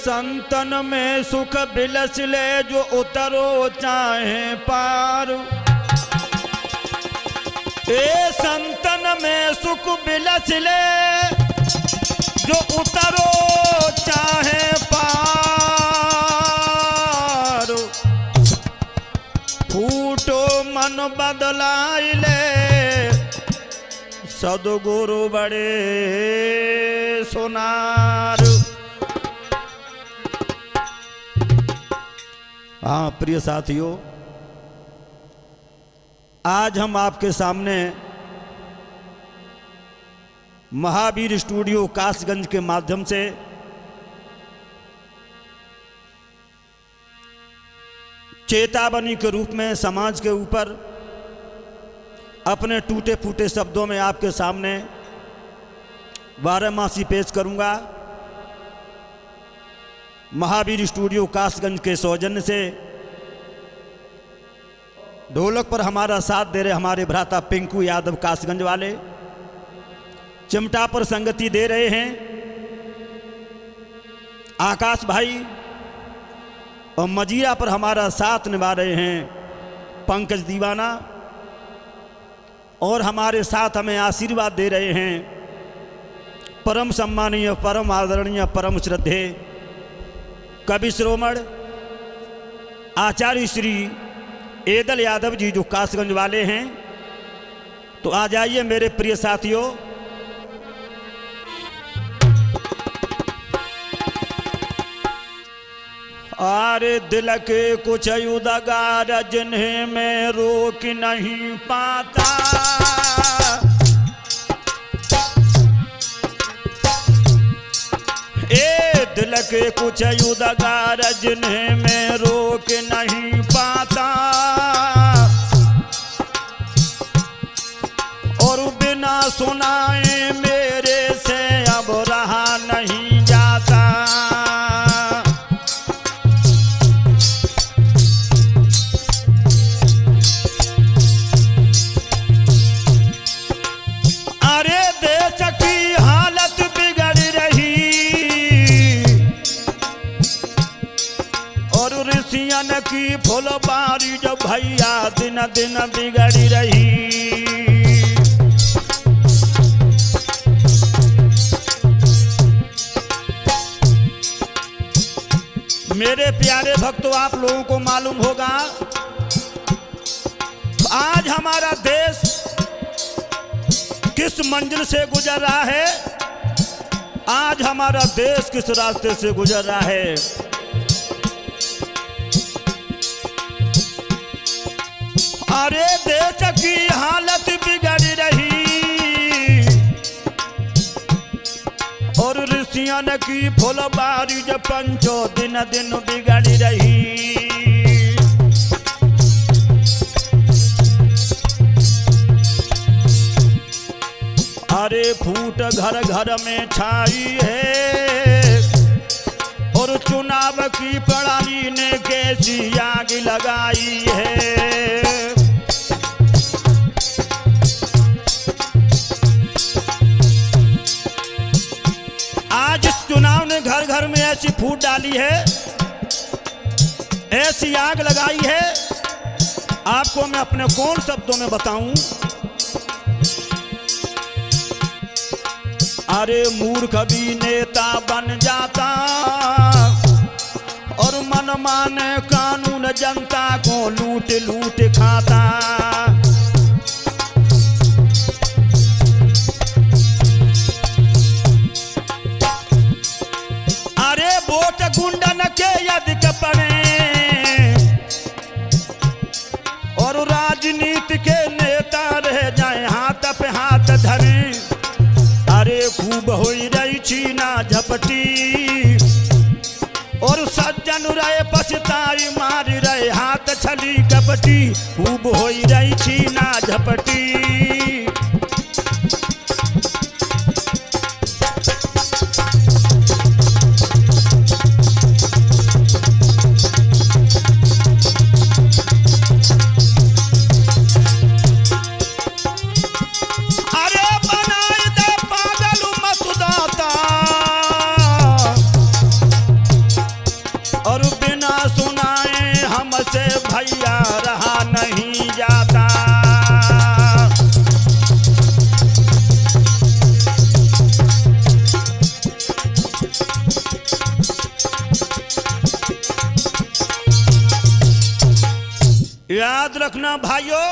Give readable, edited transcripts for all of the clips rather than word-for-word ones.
संतन में सुख बिलस ले जो उतरो चाहे पार। ए संतन में सुख बिलस ले जो उतरो चाहे पार। फूटो मन बदलाई ले सदगुरु बड़े सोनार। हाँ प्रिय साथियों, आज हम आपके सामने महावीर स्टूडियो कासगंज के माध्यम से चेतावनी के रूप में समाज के ऊपर अपने टूटे फूटे शब्दों में आपके सामने बारहमासी पेश करूंगा। महावीर स्टूडियो कासगंज के सौजन्य से ढोलक पर हमारा साथ दे रहे हमारे भ्राता पिंकू यादव कासगंज वाले, चिमटा पर संगति दे रहे हैं आकाश भाई, और मजीरा पर हमारा साथ निभा रहे हैं पंकज दीवाना, और हमारे साथ हमें आशीर्वाद दे रहे हैं परम सम्मानीय, परम आदरणीय, परम श्रद्धेय कवि श्रोमण आचार्य श्री एदल यादव जी जो कासगंज वाले हैं। तो आ जाइए मेरे प्रिय साथियों, आरे दिल के कुछ उदगार जिन्हें मैं रोक नहीं पाता। ए दिल के कुछ उदगार जिन्हें मैं रोक नहीं पाता। और बिना सुनाए मेरे से अब रहा नहीं जाता। की फुलबारी जब भैया दिन दिन बिगड़ी रही। मेरे प्यारे भक्तों, आप लोगों को मालूम होगा आज हमारा देश किस मंजिल से गुजर रहा है, आज हमारा देश किस रास्ते से गुजर रहा है। अरे देश की हालत बिगड़ रही और ऋषियन की फुलबारी जब पंचो दिन दिन बिगड़ रही। अरे फूट घर घर में छाई है और चुनाव की प्रणाली ने कैसी आग लगाई है। आज इस चुनाव ने घर घर में ऐसी फूट डाली है, ऐसी आग लगाई है, आपको मैं अपने कौन शब्दों में बताऊं। अरे मूर्ख भी नेता बन जाता और मन माने कानून जनता को लूट लूट खाता। अरे वोट गुंडन के यदि पड़े और राजनीति के नेता रह जाए हाथ पे हाथ धरे। अरे खूब होई रही चीना झपटी और सज्जन रहे पछताई मार रहे हाथ छली कपटी। खूब होई रही चीना झपटी। से भैया रहा नहीं जाता। याद रखना भाइयों,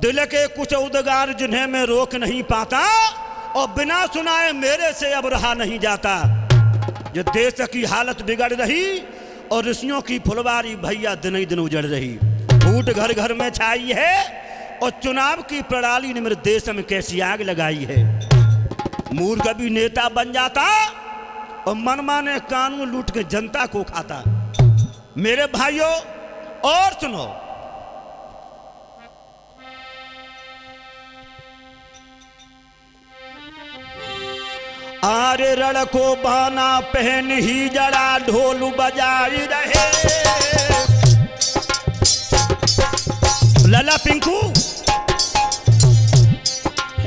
दिल के कुछ उद्गार जिन्हें मैं रोक नहीं पाता और बिना सुनाए मेरे से अब रहा नहीं जाता। ये देश की हालत बिगड़ रही और ऋषियों की फुलवारी भैया दिन ही दिन उजड़ रही। फूट घर घर में छाई है और चुनाव की प्रणाली ने मेरे देश में कैसी आग लगाई है। मूर्ख भी नेता बन जाता और मनमाने कानून लूट के जनता को खाता। मेरे भाइयों और सुनो, आरे रण को बहाना पहन ही जड़ा ढोल बजाई रहे। लला पिंकू,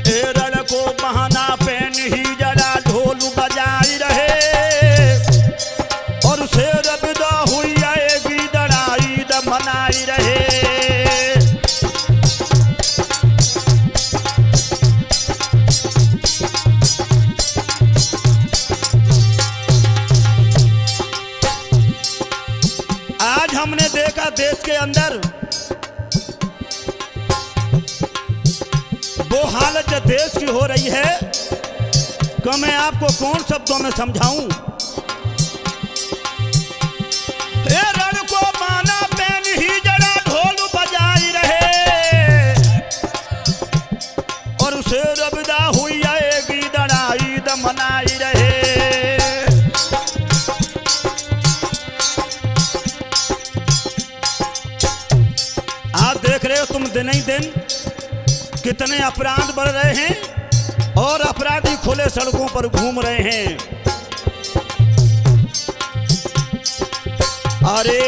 ए रण को बहाना पहन ही जड़ा ढोल बजाई रहे और उसे रबिदा हुई आएगी दड़ाई द मनाई रहे। हमने देखा देश के अंदर वो हालत जो देश की हो रही है कि मैं आपको कौन शब्दों में समझाऊं। ए रण को माना पहन ही जड़ा ढोल बजाई रहे और उसे रबिदा हुई आएगी दड़ाई द मनाई रहे। देख रहे हो तुम दिन ही दिन कितने अपराध बढ़ रहे हैं और अपराधी खुले सड़कों पर घूम रहे हैं। अरे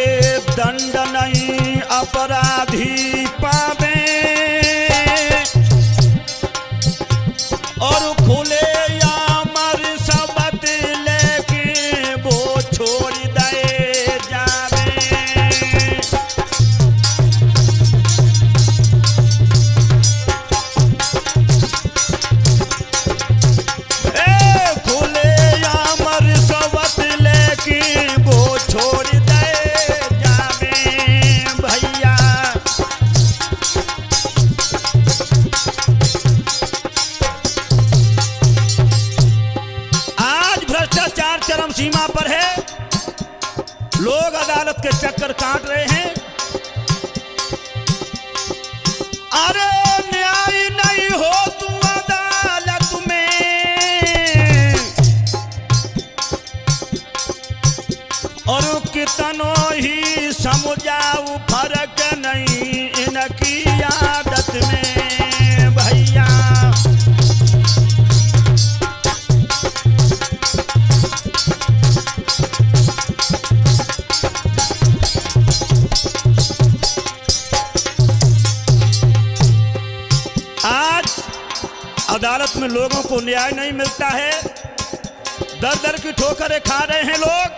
दंड नहीं अपराधी पावे और खुले यामर सबत लेके वो छोड़ दे जावे। चरम सीमा पर है, लोग अदालत के चक्कर काट रहे हैं। अरे न्याय नहीं हो तू अदालत में और कितनो ही समझाऊ फर्क नहीं इनकी आदत में भैया। अदालत में लोगों को न्याय नहीं मिलता है, दर दर की ठोकरें खा रहे हैं लोग।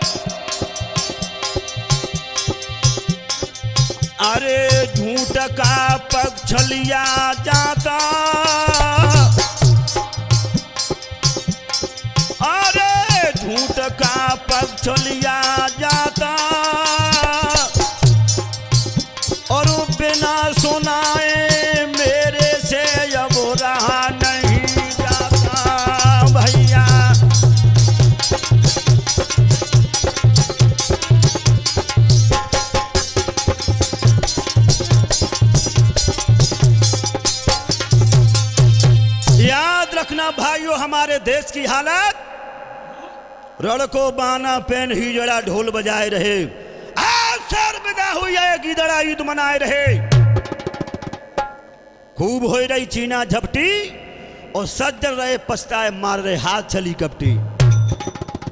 अरे झूठ का पक्ष लिया जाता, अरे झूठ का पक्ष लिया जाता और बिना सुनाए मेरे से अब रहा नहीं जाता भैया। याद रखना भाइयों, हमारे देश की हालत, रण को बाना पेन ही जड़ा ढोल बजाए रहे, आज सर विदा हुई है गीदड़ा ईद मनाए रहे। खूब हो रही चीना झपटी और सज्जन रहे पछताए मार रहे हाथ चली कपटी।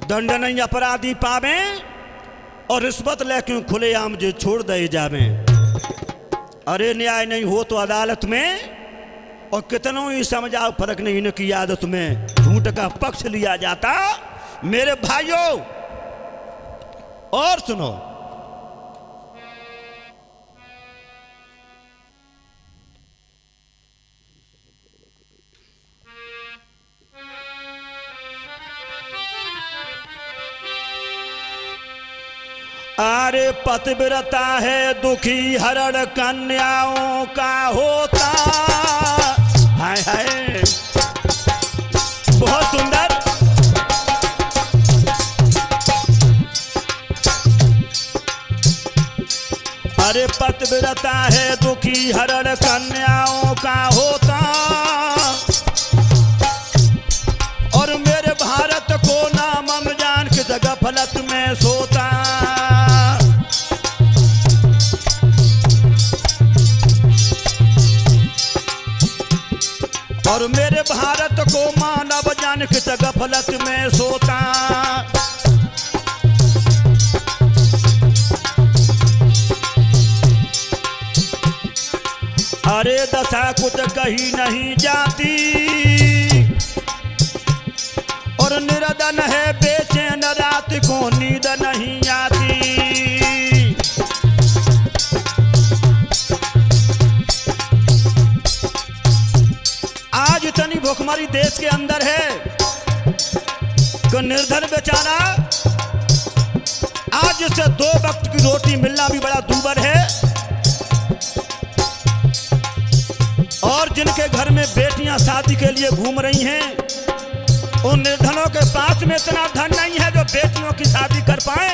दंड नहीं अपराधी पावे और रिश्वत लेके खुलेआम जो छोड़ दे जावे। अरे न्याय नहीं हो तो अदालत में और कितनों ही समझाओ फर्क नहीं इनकी आदत में झूठ का पक्ष लिया जाता। मेरे भाइयों और सुनो, अरे पतिव्रता है दुखी हरण कन्याओं का होता। हाय हाय बहुत सुंदर। अरे पतिव्रता है दुखी हरण कन्याओं का होता, और मेरे भारत को नाम जान के जगह फलत में सोता। और मेरे भारत को मानव जान के जगह फलत में सोता। अरे दशा कुछ कही नहीं जाती, और निर्धन है बेचैन रात को नींद नहीं आती। आज इतनी भूखमरी देश के अंदर है कि निर्धन बेचारा आज से 2 वक्त की रोटी मिलना भी बड़ा दूभर है। और जिनके घर में बेटियां शादी के लिए घूम रही हैं, उन निर्धनों के पास में इतना धन नहीं है जो बेटियों की शादी कर पाए।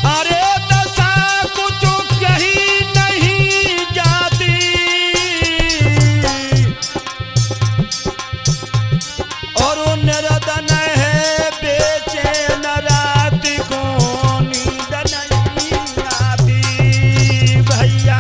अरे दशा कुछ कही नहीं जाती, और वो निर्धन है बेचैन रात को नींद नहीं आती। भैया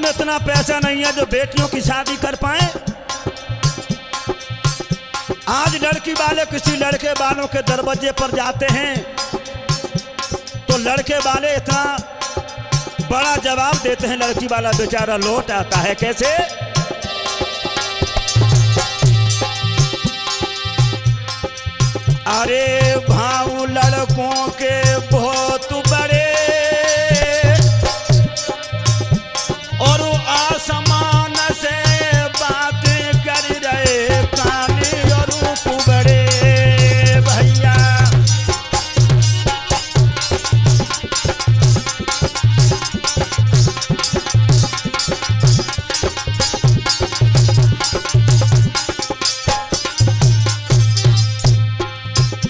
इतना पैसा नहीं है जो बेटियों की शादी कर पाए। आज लड़की वाले किसी लड़के वालों के दरवाजे पर जाते हैं तो लड़के वाले इतना बड़ा जवाब देते हैं, लड़की वाला बेचारा लौट आता है कैसे? अरे भाव लड़कों के बहुत बड़े, और आसमान से बातें कर रहे काने और रूप बड़े। भैया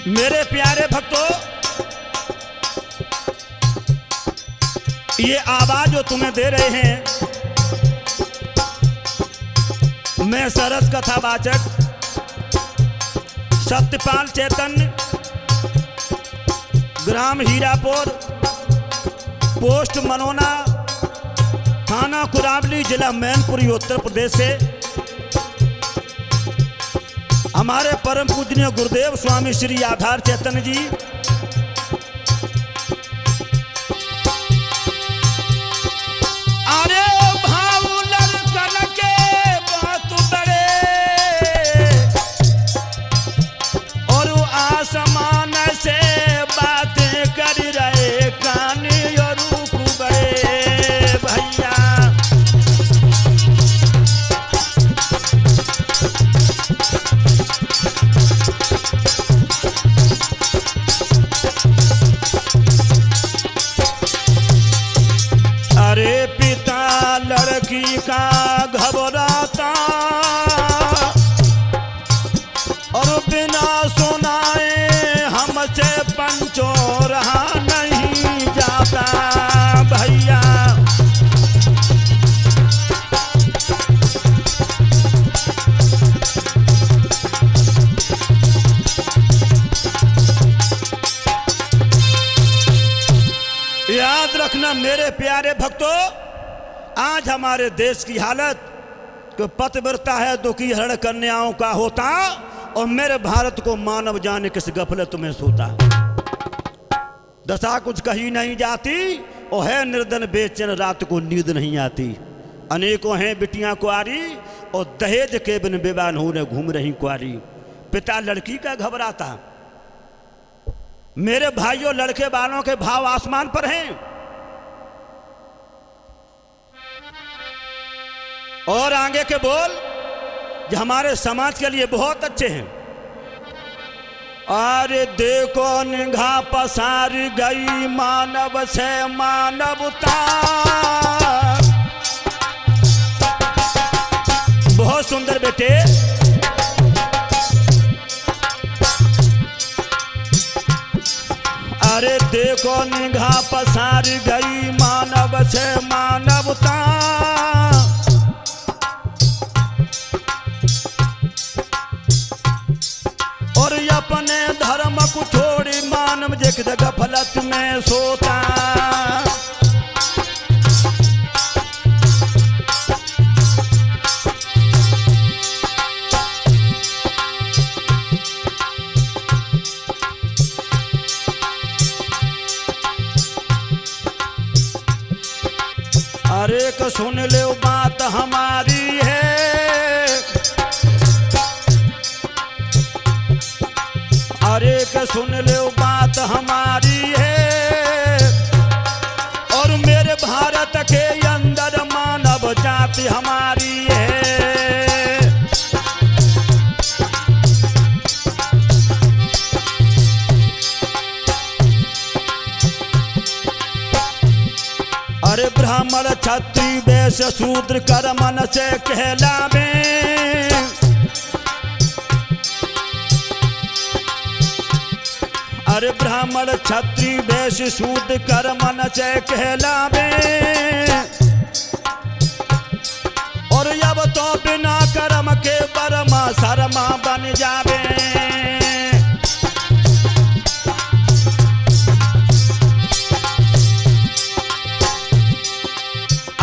मेरे प्यारे भक्तों, ये आवाज जो तुम्हें दे रहे हैं, मैं सरस कथावाचक सत्यपाल चैतन्य, ग्राम हीरापुर, पोस्ट मनोना, थाना कुरावली, जिला मैनपुरी, उत्तर प्रदेश से हमारे परम पूजनीय गुरुदेव स्वामी श्री आधार चैतन्य जी बिना सुनाए हमसे पंचो रहा नहीं जाता भैया। याद रखना मेरे प्यारे भक्तों, आज हमारे देश की हालत कि पतिव्रता है तो की हरण कन्याओं का होता, और मेरे भारत को मानव जाने किस गफलत में सोता। दशा कुछ कही नहीं जाती और है निर्धन बेचैन रात को नींद नहीं आती। अनेकों हैं बिटियां कुआरी और दहेज के बिन विवाह होने घूम रही कुआरी। पिता लड़की का घबराता। मेरे भाइयों, लड़के वालों के भाव आसमान पर हैं। और आगे के बोल जो हमारे समाज के लिए बहुत अच्छे हैं। अरे देखो निगाह पसार गई मानव से मानवता। बहुत सुंदर बेटे। अरे देखो निगाह पसार गई मानव से मानवता। और अपने धर्म को छोड़ी मानव एक जगह गफलत में सोता। अरे को सुन ले बात हमारी है। अरे के सुन ले बात हमारी है। और मेरे भारत के अंदर मानव जाति हमारी है। अरे ब्राह्मण क्षत्रिय वैश्य शूद्र कर्मन से कहलावे। अरे ब्राह्मण क्षत्रिय वैश्य शूद्र कर्मन से कहलावे। और अब तो बिना कर्म के बरमा शर्मा बन जावे।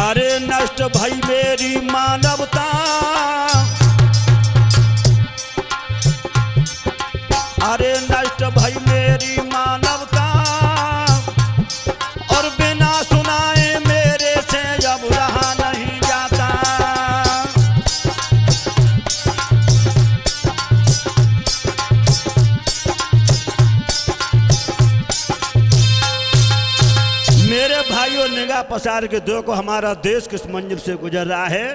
अरे नष्ट भई मेरी मानवता। अरे नष्ट भई मेरी मानवता। और बिना सुनाए मेरे से अब रहा नहीं जाता। मेरे भाइयों, निगाह पसार के देखो हमारा देश किस मंजिल से गुजर रहा है।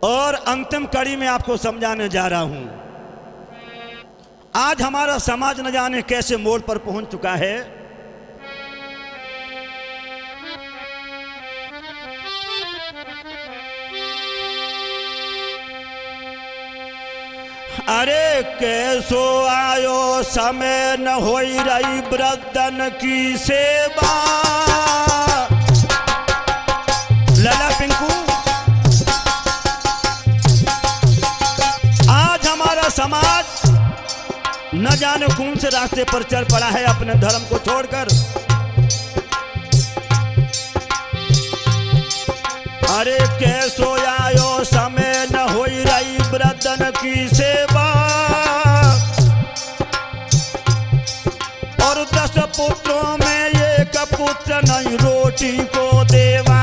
और अंतिम कड़ी में आपको समझाने जा रहा हूं। आज हमारा समाज न जाने कैसे मोड़ पर पहुंच चुका है। अरे कैसो आयो समय न होई रही वृद्धन की सेवा। लला पिंकू, आज हमारा समाज न जाने कौन से रास्ते पर चल पड़ा है अपने धर्म को छोड़कर। अरे कैसो आयो समय न होई रही वृद्धन की सेवा। और 10 पुत्रों में एक पुत्र नहीं रोटी को देवा।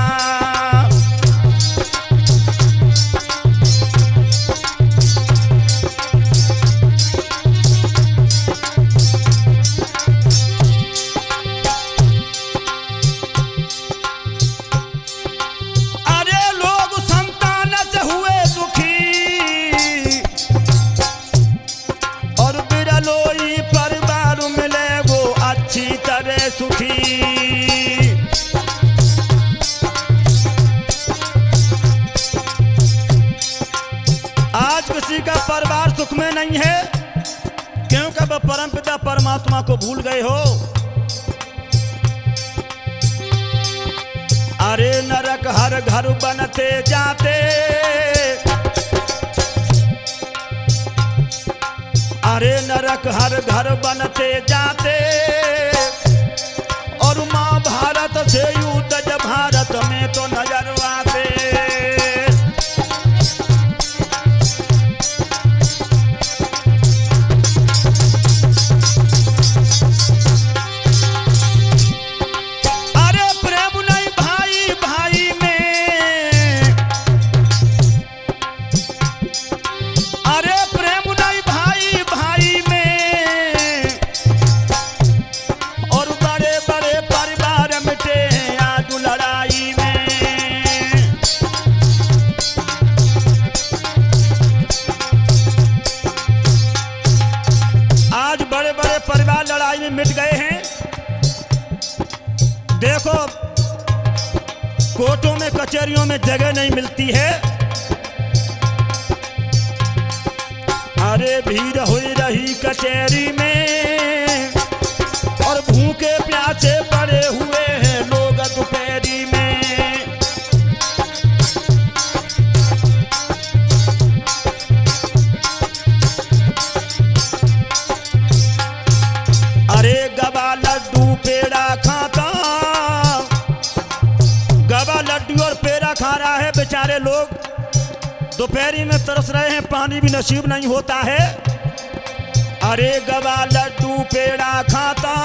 आज किसी का परिवार सुख में नहीं है जब परमपिता परमात्मा को भूल गए हो। अरे नरक हर घर बनते जाते, अरे नरक हर घर बनते जाते, और माँ भारत से युद्ध जब भारत में तो नजर आते। मिट गए हैं। देखो कोर्टों में कचहरियों में जगह नहीं मिलती है। अरे भीड़ हुई रही कचहरी में, और भूखे प्यासे पड़े हुए हैं लोग दोपहरी में। अरे गवा लड्डू पेड़ा खाता, गवा लड्डू और पेड़ा खा रहा है बेचारे लोग, दोपहरी में तरस रहे हैं, पानी भी नसीब नहीं होता है। अरे गवा लड्डू पेड़ा खाता,